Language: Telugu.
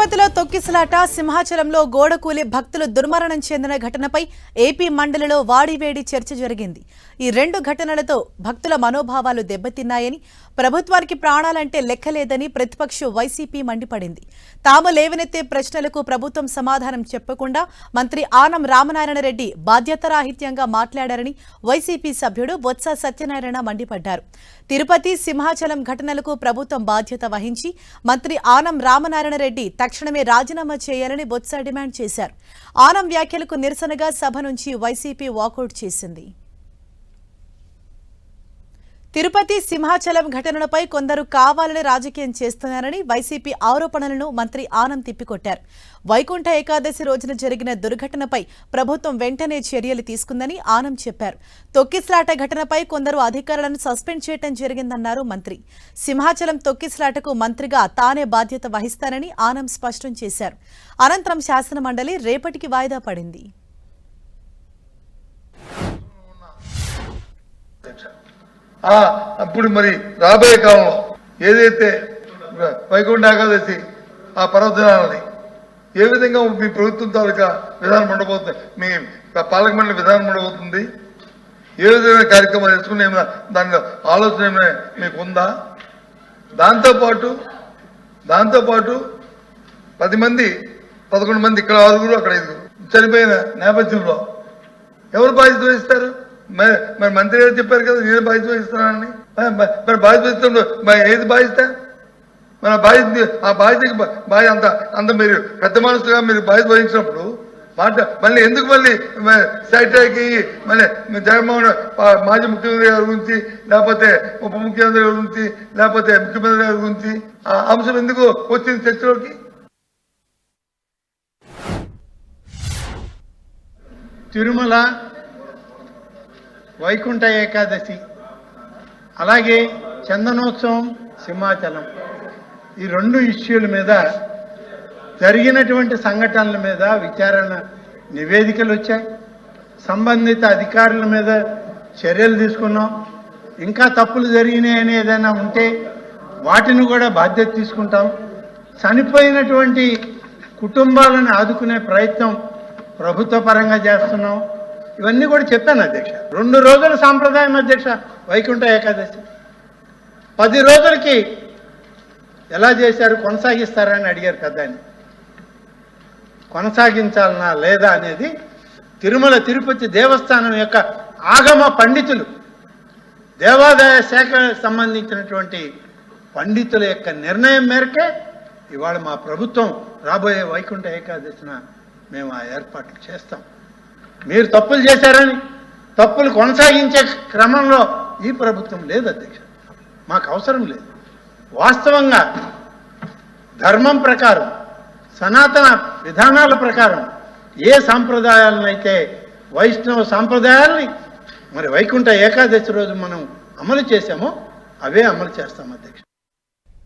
తిరుపతిలో తొక్కిసలాట, సింహాచలంలో గోడకూలి భక్తులు దుర్మరణం చెందిన ఘటనపై ఏపీ మండలిలో వాడివేడి చర్చ జరిగింది. ఈ రెండు ఘటనలతో భక్తుల మనోభావాలు దెబ్బతిన్నాయని, ప్రభుత్వానికి ప్రాణాలంటే లెక్కలేదని ప్రతిపక్షం వైసీపీ మండిపడింది. తాము లేవనెత్తే ప్రశ్నలకు ప్రభుత్వం సమాధానం చెప్పకుండా మంత్రి ఆనం రామనారాయణ రెడ్డి బాధ్యతారాహిత్యంగా మాట్లాడారని వైసీపీ సభ్యుడు బొత్స సత్యనారాయణ మండిపడ్డారు. తిరుపతి, సింహాచలం ఘటనలకు ప్రభుత్వం బాధ్యత వహించి మంత్రి ఆనం రామనారాయణ రెడ్డి తక్షణమే రాజీనామా చేయాలని బొత్స డిమాండ్ చేశారు. ఆనం వ్యాఖ్యలకు నిరసనగా సభ నుంచి వైసీపీ వాకౌట్ చేసింది. తిరుపతి, సింహాచలం ఘటనలపై కొందరు కావాలని రాజకీయం చేస్తున్నారని వైసీపీ ఆరోపణలను మంత్రి ఆనం తిప్పికొట్టారు. వైకుంఠ ఏకాదశి రోజున జరిగిన దుర్ఘటనపై ప్రభుత్వం వెంటనే చర్యలు తీసుకుందని ఆనం చెప్పారు. తొక్కిసలాట ఘటనపై కొందరు అధికారులను సస్పెండ్ చేయడం జరిగిందన్నారు మంత్రి. సింహాచలం తొక్కిసలాటకు మంత్రిగా తానే బాధ్యత వహిస్తానని ఆనం స్పష్టం చేశారు. అనంతరం శాసనమండలి రేపటికి వాయిదా పడింది. అప్పుడు మరి రాబోయే కాలంలో ఏదైతే వైకుంఠ ఏకాదశి ఆ పర్వదినాలని ఏ విధంగా మీ ప్రభుత్వం తాలూకా విధానం ఉండబోతుంది, మీ పాలక మండలి విధానం ఉండబోతుంది, ఏ విధమైన కార్యక్రమాలు తీసుకుని ఏమైనా దానిలో ఆలోచన ఏమైనా మీకు ఉందా? దాంతోపాటు 10 మంది 11 మంది ఇక్కడ 6 అక్కడ 5 చనిపోయిన నేపథ్యంలో ఎవరు బాధ్యత వహిస్తారు? మరి మంత్రి గారు చెప్పారు కదా నేను బాధ్యత వహిస్తున్నానని. మరి బాధ్యత వహిస్తున్నప్పుడు ఏది బాధ్యత? మన బాధ్యతకి అంత మీరు పెద్ద మనసుగా మీరు బాధ్యత వహించినప్పుడు మళ్ళీ ఎందుకు సైట్కి మళ్ళీ జగన్మోహన్ మాజీ ముఖ్యమంత్రి గారి గురించి, లేకపోతే ఉప ముఖ్యమంత్రి గారి గురించి, లేకపోతే ముఖ్యమంత్రి గారి గురించి ఆ అంశం ఎందుకు వచ్చింది చర్చలోకి? తిరుమల, వైకుంఠ ఏకాదశి, అలాగే చందనోత్సవం, సింహాచలం, ఈ 2 ఇష్యూల మీద జరిగినటువంటి సంఘటనల మీద విచారణ నివేదికలు వచ్చాయి. సంబంధిత అధికారుల మీద చర్యలు తీసుకున్నాం. ఇంకా తప్పులు జరిగినాయని ఏదైనా ఉంటే వాటిని కూడా బాధ్యత తీసుకుంటాం. చనిపోయినటువంటి కుటుంబాలను ఆదుకునే ప్రయత్నం ప్రభుత్వ పరంగా చేస్తున్నాం. ఇవన్నీ కూడా చెప్పాను అధ్యక్ష. 2 రోజుల సాంప్రదాయం అధ్యక్ష వైకుంఠ ఏకాదశి. 10 రోజులకి ఎలా చేశారు, కొనసాగిస్తారా అని అడిగారు పెద్దాన్ని. కొనసాగించాలనా లేదా అనేది తిరుమల తిరుపతి దేవస్థానం యొక్క ఆగమ పండితులు, దేవాదాయ శాఖ సంబంధించినటువంటి పండితుల యొక్క నిర్ణయం మేరకే ఇవాళ మా ప్రభుత్వం రాబోయే వైకుంఠ ఏకాదశిన మేము ఆ ఏర్పాట్లు చేస్తాం. మీరు తప్పులు చేశారని తప్పులు కొనసాగించే క్రమంలో ఈ ప్రభుత్వం లేదు అధ్యక్ష, మాకు అవసరం లేదు. వాస్తవంగా ధర్మం ప్రకారం, సనాతన విధానాల ప్రకారం ఏ సాంప్రదాయాలనైతే వైష్ణవ సాంప్రదాయాల్ని మరి వైకుంఠ ఏకాదశి రోజు మనం అమలు చేశామో అవే అమలు చేస్తాం అధ్యక్ష.